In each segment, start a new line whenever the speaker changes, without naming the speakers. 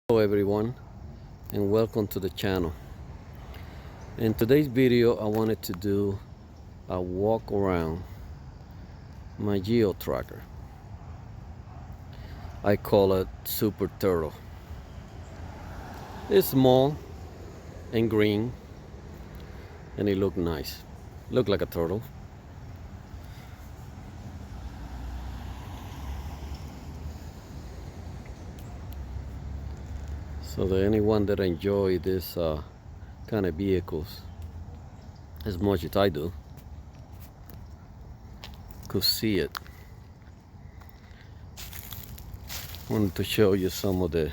Hello everyone, and welcome to the channel. In today's video I wanted to do a walk around my geo tracker. I call it Super Turtle. It's small and green and it look nice. Look like a turtle. So that anyone that enjoy this kind of vehicles as much as I do could see it. I wanted to show you some of the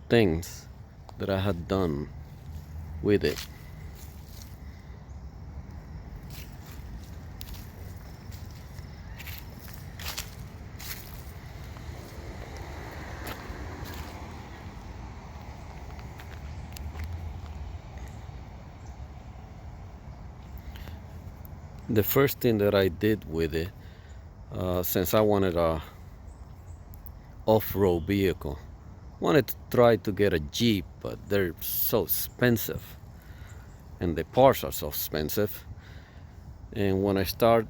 things that I had done with it. The first thing that I did with it, since I wanted a off-road vehicle, wanted to try to get a Jeep, but they're so expensive and the parts are so expensive. And when I start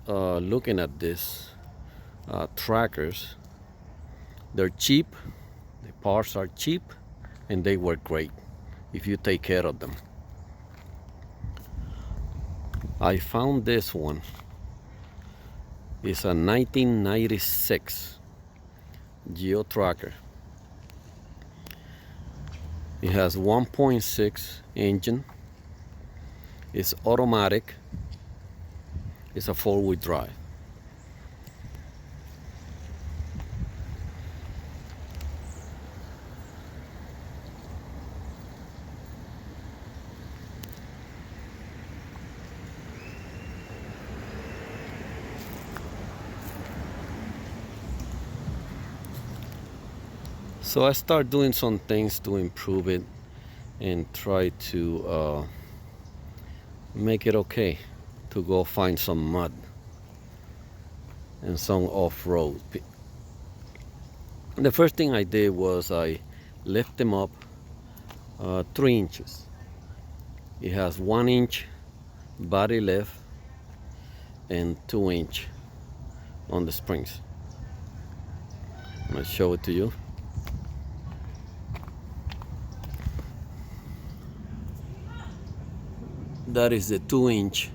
looking at this trackers, they're cheap, the parts are cheap, and they work great if you take care of them. I found this one. It's a 1996 Geo Tracker. It has 1.6 engine. It's automatic. It's a four-wheel drive. So I start doing some things to improve it and try to make it okay to go find some mud and some off-road. The first thing I did was I lift them up 3 inches. It has 1 inch body lift and 2 inch on the springs. I'm gonna show it to you. That is the 2 inch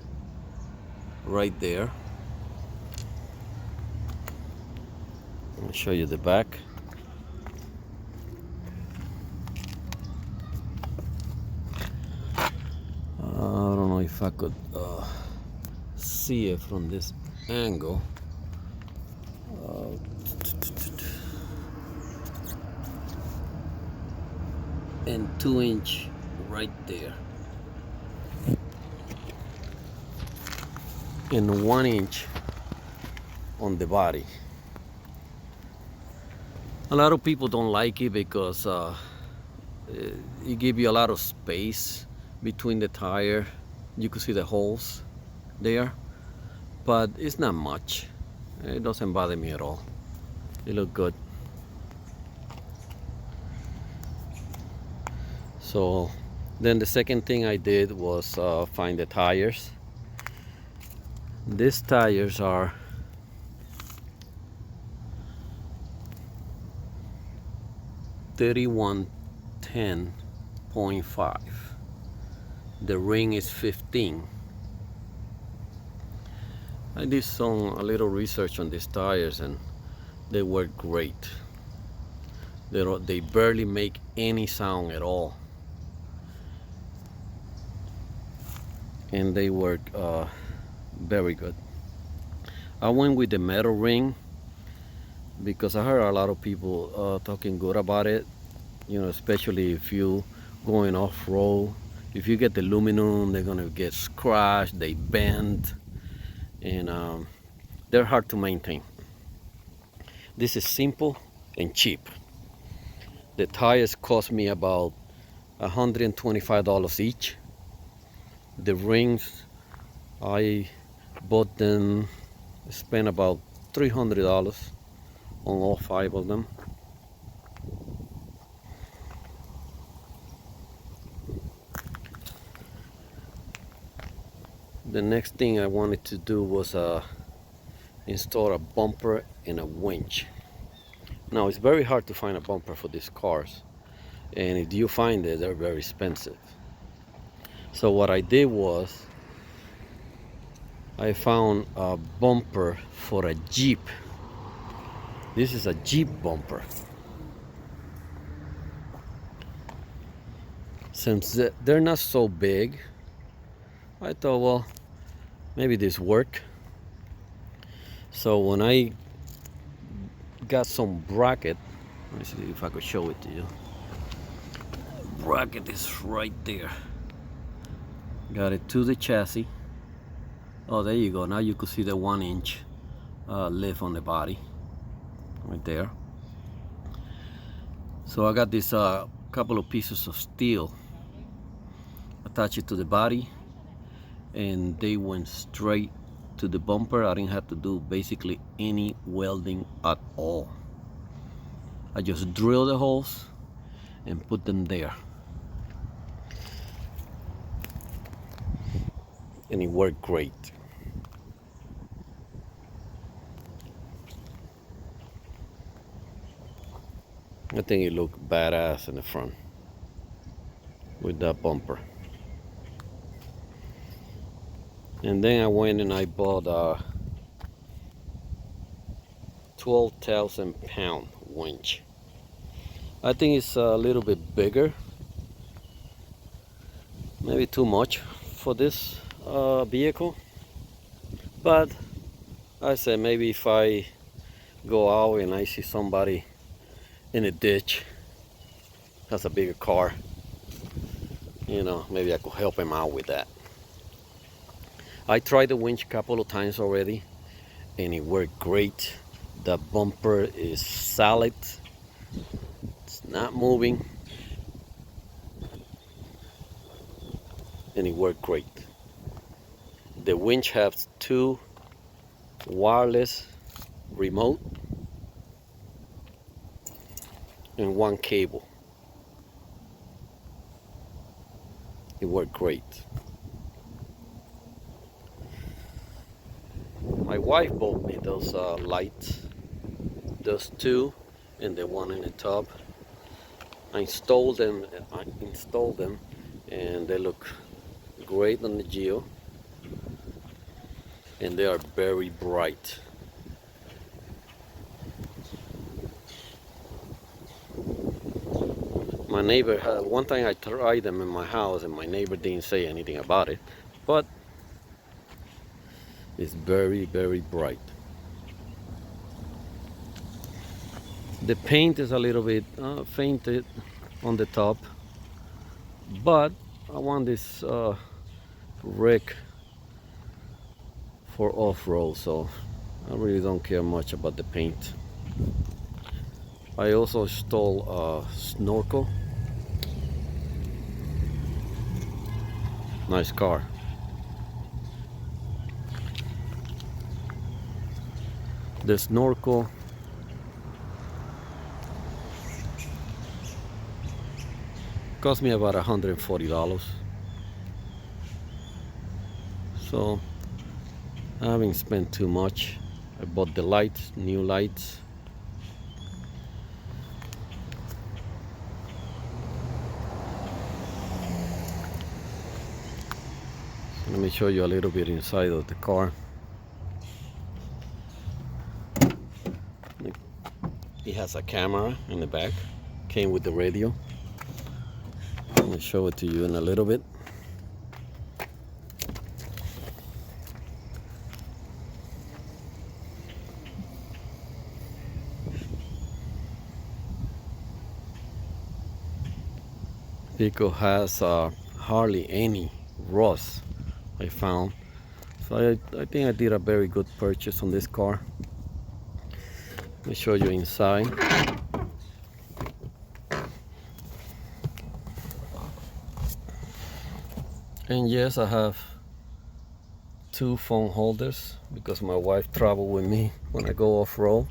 right there. I'll show you the back. I don't know if I could see it from this angle. And 2 inch right there. And 1 inch on the body. A lot of people don't like it because it gives you a lot of space between the tire. You can see the holes there, but it's not much. It doesn't bother me at all. It looks good. So then the second thing I did was find the tires. These tires are 3110.5. The ring is 15. I did a little research on these tires and they work great. They barely make any sound at all. And they work very good. I went with the metal ring because I heard a lot of people talking good about it, you know, especially if you going off-road. If you get the aluminum, they're gonna get scratched, they bend, and they're hard to maintain. This is simple and cheap. The tires cost me about $125 each. The rings, I bought them, spent about $300 on all 5 of them. The next thing I wanted to do was install a bumper and a winch. Now it's very hard to find a bumper for these cars, and if you find it, they're very expensive. So what I did was I found a bumper for a Jeep. This is a Jeep bumper. Since they're not so big, I thought, well, maybe this work. So when I got some bracket, let me see if I could show it to you. Bracket is right there. Got it to the chassis. Oh, there you go. Now you can see the 1-inch lift on the body right there. So I got this couple of pieces of steel, attach it to the body, and they went straight to the bumper. I didn't have to do basically any welding at all. I just drilled the holes and put them there, and it worked great. I think it looked badass in the front with that bumper. And then I went and I bought a 12,000 pound winch. I think it's a little bit bigger, maybe too much for this vehicle, but I said maybe if I go out and I see somebody in a ditch has a bigger car, you know, maybe I could help him out with that. I tried the winch a couple of times already and it worked great. The bumper is solid, it's not moving, and it worked great. The winch has 2 wireless remote and 1 cable. It worked great. My wife bought me those lights, those 2 and the one in the top. I installed them and they look great on the Geo, and they are very bright. My neighbor had, one time I tried them in my house and my neighbor didn't say anything about it, but it's very, very bright. The paint is a little bit fainted on the top, but I want this rig for off-road, so I really don't care much about the paint. I also installed a snorkel. Nice car. The snorkel cost me about $140. So I haven't spent too much. I bought the lights, new lights. Let me show you a little bit inside of the car. It has a camera in the back, came with the radio. Let me show it to you in a little bit. Vehicle has hardly any rust, I found. So I think I did a very good purchase on this car. Let me show you inside. And yes, I have 2 phone holders because my wife travels with me when I go off-road.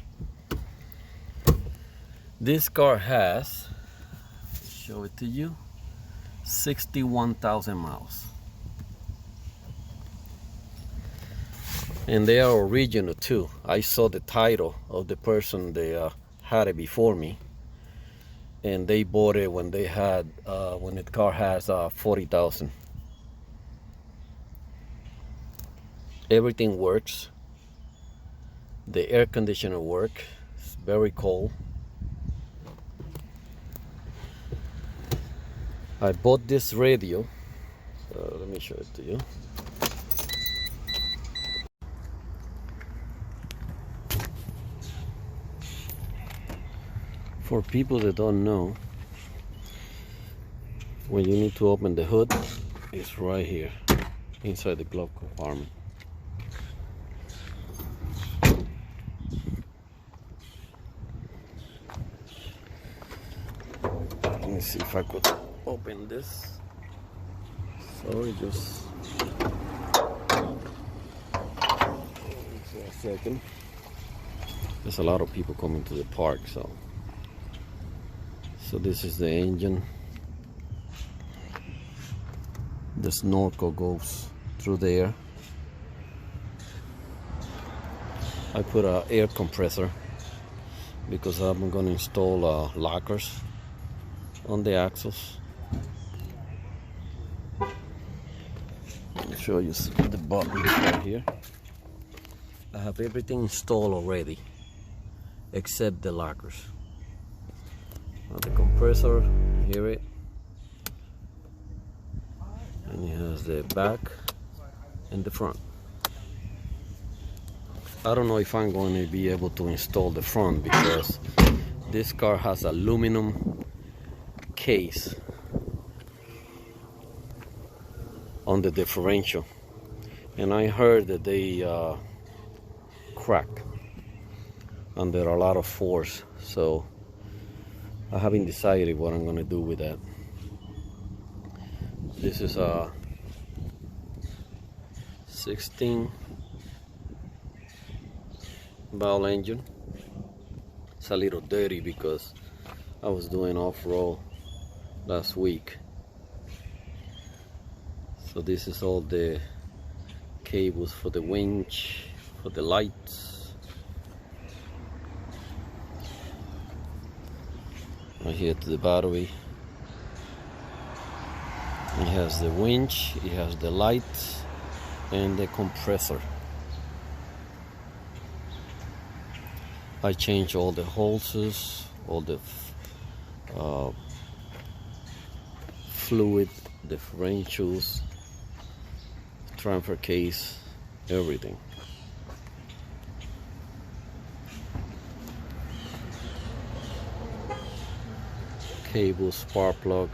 This car has, show it to you, 61,000 miles. And they are original too. I saw the title of the person that had it before me, and they bought it when they had when the car has 40,000. Everything works. The air conditioner works. It's very cold. I bought this radio. Let me show it to you. For people that don't know, when you need to open the hood, it's right here inside the glove compartment. Let me see if I could open this. Sorry, just a second. There's a lot of people coming to the park, so this is the engine. The snorkel goes through there. I put an air compressor because I'm going to install lockers on the axles. Let me show you the buttons right here. I have everything installed already except the lockers. Now the compressor, you hear it, and it has the back and the front. I don't know if I'm going to be able to install the front because this car has aluminum case on the differential, and I heard that they crack under a lot of force, so I haven't decided what I'm going to do with that. This is a 16 valve engine. It's a little dirty because I was doing off-road last week. So this is all the cables for the winch, for the lights. Right here to the battery. It has the winch, it has the lights, and the compressor. I changed all the hoses, all the fluid, differentials, transfer case, everything. Cable, spark plug,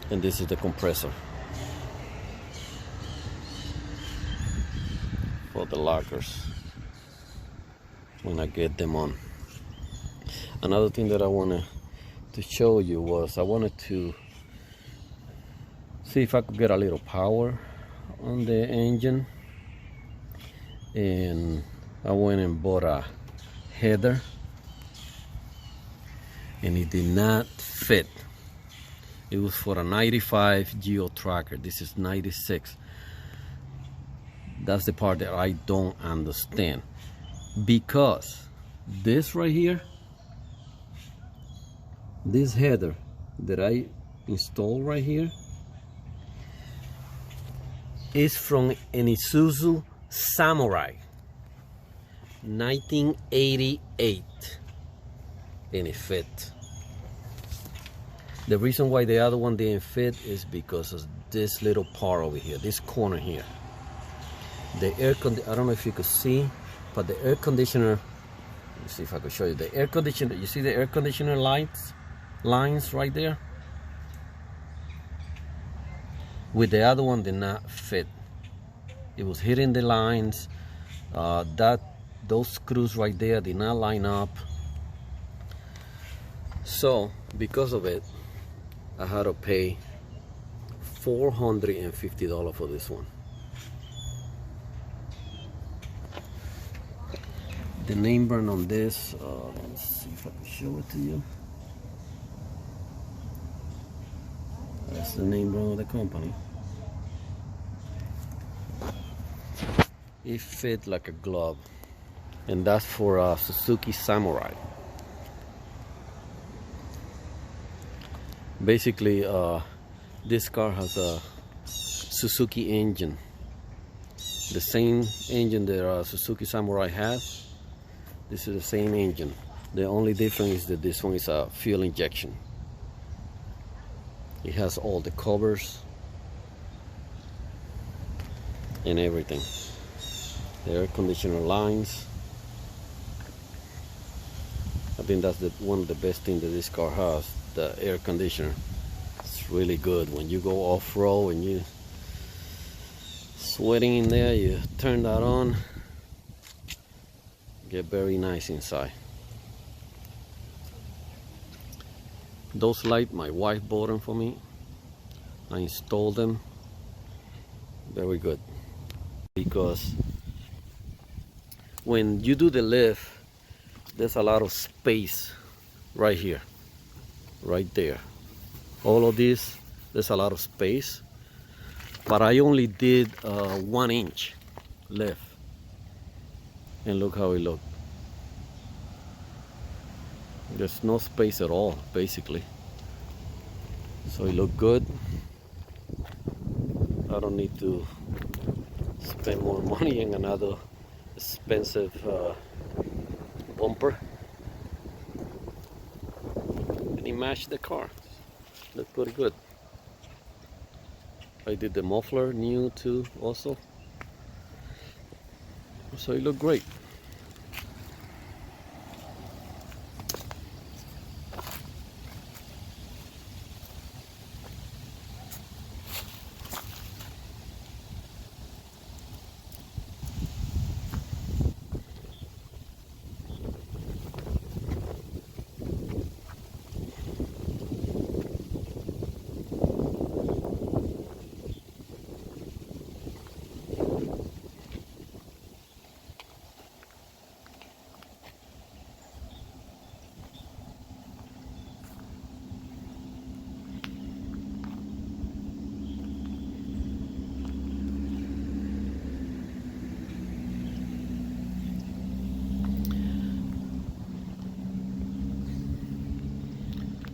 and this is the compressor for the lockers when I get them on. Another thing that I wanted to show you was I wanted to see if I could get a little power on the engine, and I went and bought a header, and it did not fit. It was for a 95 Geo Tracker. This is 96. That's the part that I don't understand, because this right here, this header that I installed right here is from an Isuzu Samurai 1988, and it fit. The reason why the other one didn't fit is because of this little part over here, this corner here. The I don't know if you could see, but the air conditioner, let me see if I could show you the air conditioner. You see the air conditioner lines right there? With the other one did not fit. It was hitting the lines. Those screws right there did not line up. So because of it, I had to pay $450 for this one. The name brand on this, let's see if I can show it to you. That's the name brand of the company. It fit like a glove. And that's for a Suzuki Samurai. Basically, this car has a Suzuki engine. The same engine that Suzuki Samurai has. This is the same engine. The only difference is that this one is a fuel injection. It has all the covers and everything. The air conditioner lines. I think that's one of the best things that this car has, the air conditioner. It's really good. When you go off-road and you sweating in there, you turn that on, get very nice inside. Those lights, my wife bought them for me. I installed them. Very good. Because when you do the lift, there's a lot of space right here, right there. All of this, there's a lot of space. But I only did 1 inch lift. And look how it looked. There's no space at all, basically. So it looked good. I don't need to spend more money in another expensive bumper. And it matched the car. Looked pretty good. I did the muffler new too also. So it looked great.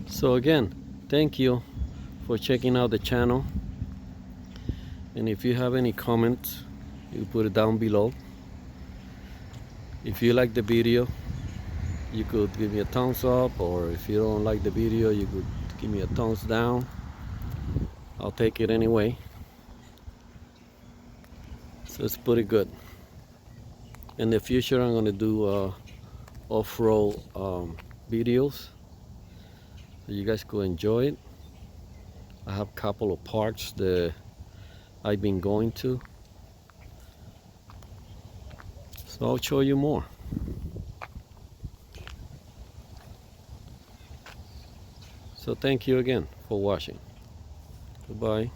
So again, thank you for checking out the channel. And if you have any comments, you put it down below. If you like the video, you could give me a thumbs up, or if you don't like the video, you could give me a thumbs down. I'll take it anyway. So it's pretty good. In the future, I'm going to do off-road videos so you guys could enjoy it. I have a couple of parks that I've been going to, so I'll show you more. So thank you again for watching. Goodbye.